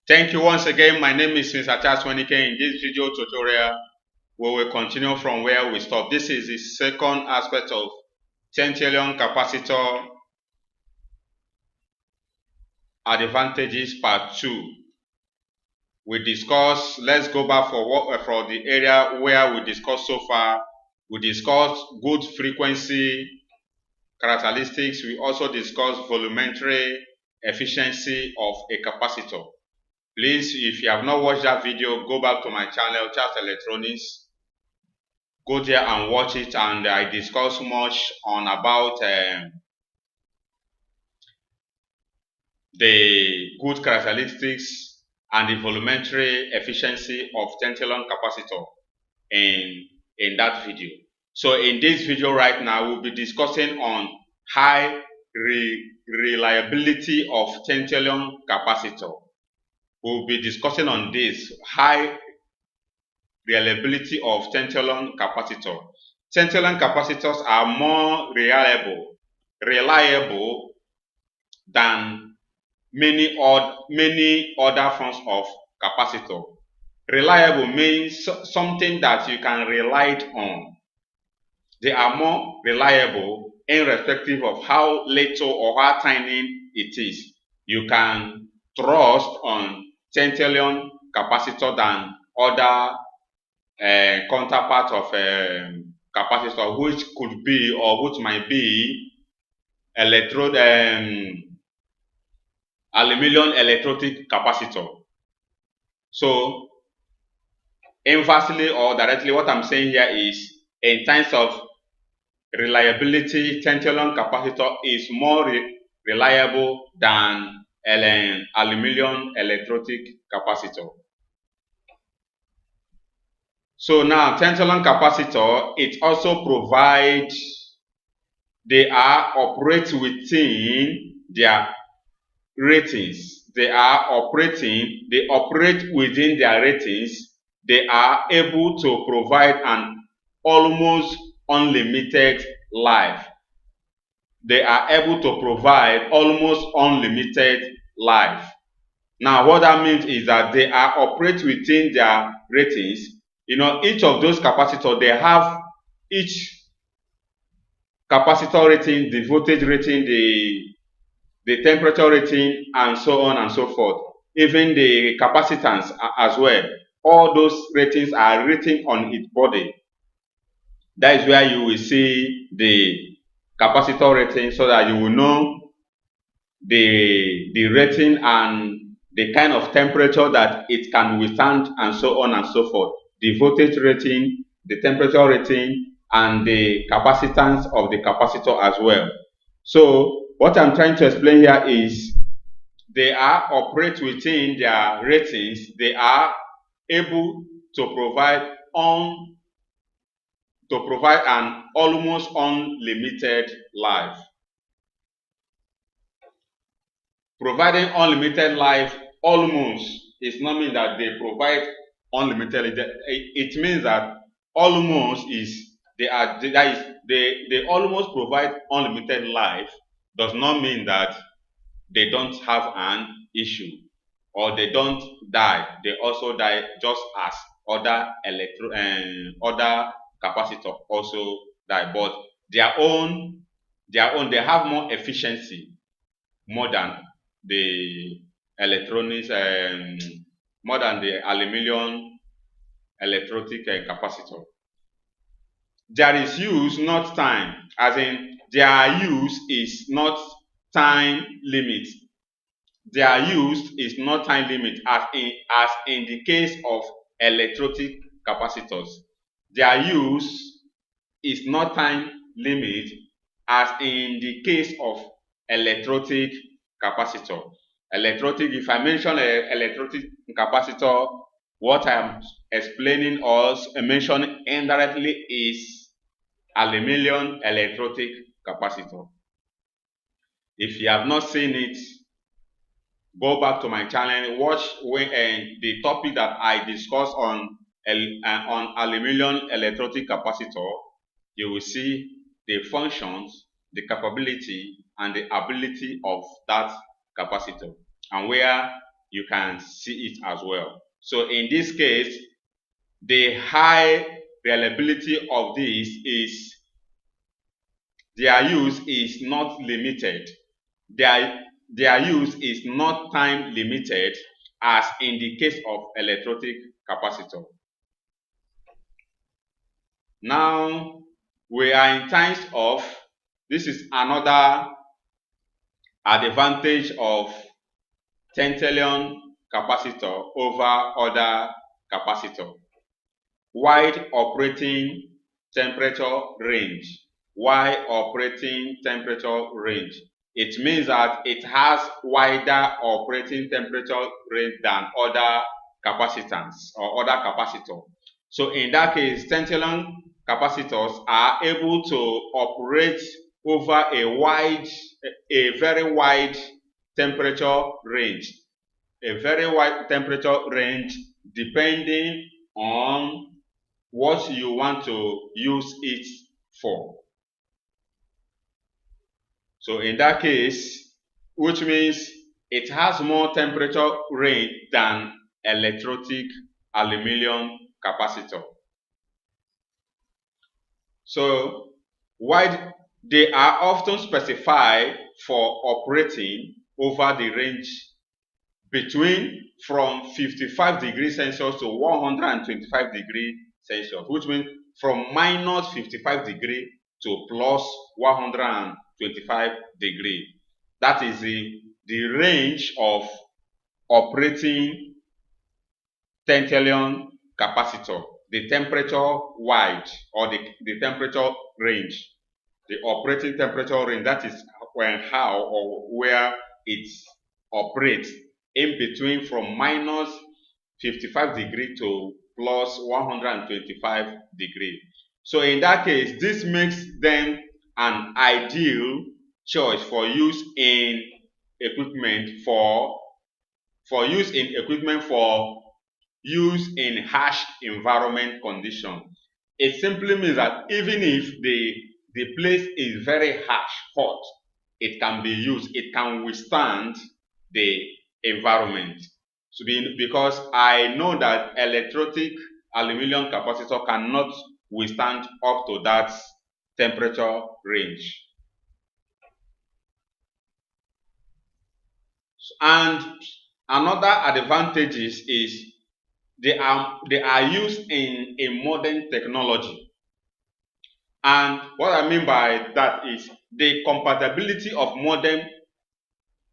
Thank you once again. My name is Mr. Charles Wenike. In this video tutorial, we will continue from where we stopped. This is the second aspect of Tantalum Capacitor Advantages Part 2. We discussed, let's go back for the area where we discussed so far. We discussed good frequency characteristics. We also discussed volumetry efficiency of a capacitor. Please, if you have not watched that video, go back to my channel, Charles Electronics. Go there and watch it, and I discuss much on about the good characteristics and the volumetry efficiency of tantalum capacitor in that video. So in this video right now, we'll be discussing on high reliability of tantalum capacitor. We'll be discussing on this high reliability of tantalum capacitor. Tantalum capacitors are more reliable than many other forms of capacitor. Reliable means something that you can rely on. They are more reliable irrespective of how little or how tiny it is. You can trust on tantalum capacitor than other counterpart of capacitor, which could be or which might be aluminum electrolytic capacitor. So inversely or directly, what I'm saying here is, in terms of reliability, tantalum capacitor is more reliable than aluminum electrolytic capacitor. So now, tantalum capacitor, it also provides, they operate within their ratings. They operate within their ratings. They are able to provide an almost unlimited life. They are able to provide almost unlimited life. Now, what that means is that they operate within their ratings. You know, each of those capacitors, they have each capacitor rating, the voltage rating, the temperature rating, and so on and so forth. Even the capacitance as well. All those ratings are written on its body. That is where you will see the capacitor rating, so that you will know the rating and the kind of temperature that it can withstand, and so on and so forth. The voltage rating, the temperature rating, and the capacitance of the capacitor as well. So what I'm trying to explain here is, they operate within their ratings. They are able to provide an almost unlimited life. Providing unlimited life almost is not mean that they provide unlimited. It means that almost is they almost provide unlimited life. Does not mean that they don't have an issue or they don't die. They also die just as other other capacitor also die, but they have more efficiency more than the electronics, more than the aluminum electrolytic capacitor. There is use, not time, as in their use is not time limit. Their use is not time limit, as in the case of electrolytic capacitors. Their use is not time limit, as in the case of electrolytic capacitor. Electrolytic, if I mention electrolytic capacitor, what I am explaining or mentioning indirectly is aluminum electrolytic capacitor. If you have not seen it, go back to my channel, watch the topic that I discussed on aluminum electrolytic capacitor. You will see the functions, the capability, and the ability of that capacitor, and where you can see it as well. So in this case, the high reliability of this is their use is not limited. Their use is not time limited as in the case of electrolytic capacitor. Now we are in times of, this is another advantage of tantalum capacitor over other capacitor. Wide operating temperature range. Wide operating temperature range. It means that it has wider operating temperature range than other capacitors or other capacitor. So in that case, tantalum capacitors are able to operate over a very wide temperature range. A very wide temperature range depending on what you want to use it for. So in that case, which means it has more temperature range than electrolytic aluminum capacitor. So why they are often specified for operating over the range between from 55 degrees Celsius to 125 degrees Celsius, which means from minus 55 degree to plus 125 degree. That is the range of operating tantalum capacitor, the temperature wide or the temperature range, the operating temperature range. That is when how or where it operates in between from minus 55 degree to plus 125 degree. So in that case, this makes them an ideal choice for use in equipment for use in harsh environment conditions. It simply means that even if the place is very harsh, hot, it can be used, it can withstand the environment. So because I know that electrolytic aluminum capacitor cannot withstand up to that temperature range. And another advantage is they are used in a modern technology. And what I mean by that is the compatibility of modern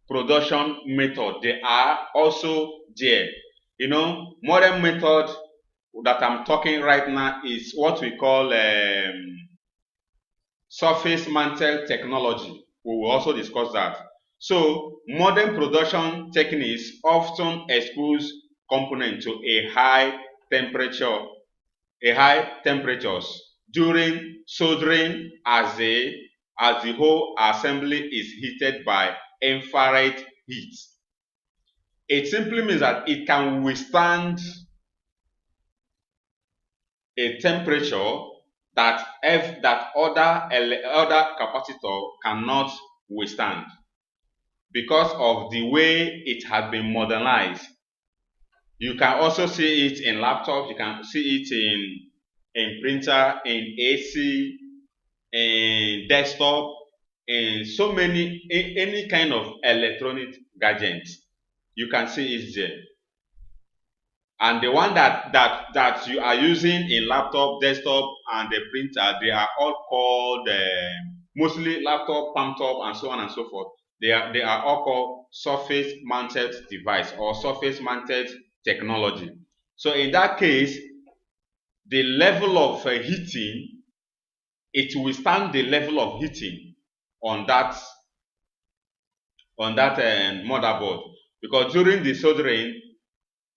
production method. They are also there. You know, modern method that I'm talking right now is what we call surface mounted technology. We will also discuss that. So modern production techniques often expose components to high temperatures during soldering as the whole assembly is heated by infrared heat. It simply means that it can withstand a temperature that other capacitor cannot withstand because of the way it has been modernized. You can also see it in laptops, you can see it in printer, in AC, in desktop, in so many, any kind of electronic gadgets. You can see it there. And the one that you are using in laptop, desktop, and the printer, they are all called mostly laptop, palm top, and so on and so forth. They are all called surface mounted device or surface mounted technology. So in that case, the level of heating, it will withstand the level of heating on that motherboard, because during the soldering,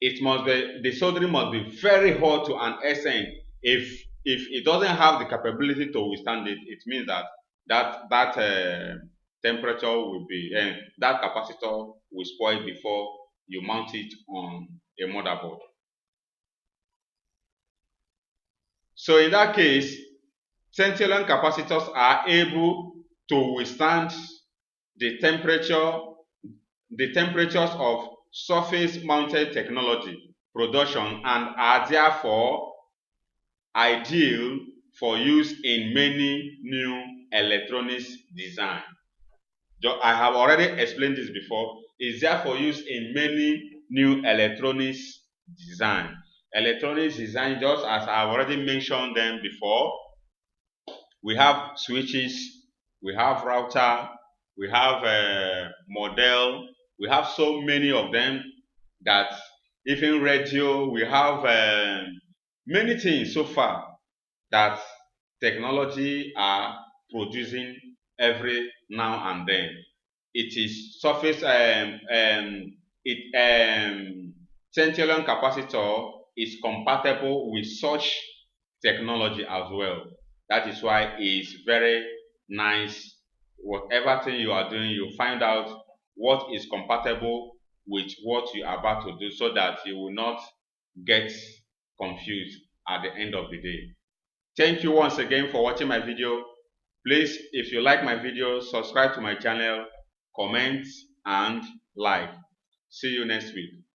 the soldering must be very hot to an extent. If it doesn't have the capability to withstand it, it means that temperature will be that capacitor will spoil before you mount it on a motherboard. So in that case, tantalum capacitors are able to withstand the temperatures of surface mounted technology production and are therefore ideal for use in many new electronics design. I have already explained this before. It's therefore used in many new electronics design. Electronics design, just as I've already mentioned them before, we have switches, we have router, we have a model, we have so many of them that even radio, we have many things so far that technology are producing every now and then. It is surface Tantalum capacitor is compatible with such technology as well. That is why it's very nice. Whatever thing you are doing, you find out what is compatible with what you are about to do so that you will not get confused at the end of the day. Thank you once again for watching my video. Please, if you like my video, subscribe to my channel, comment and like. See you next week.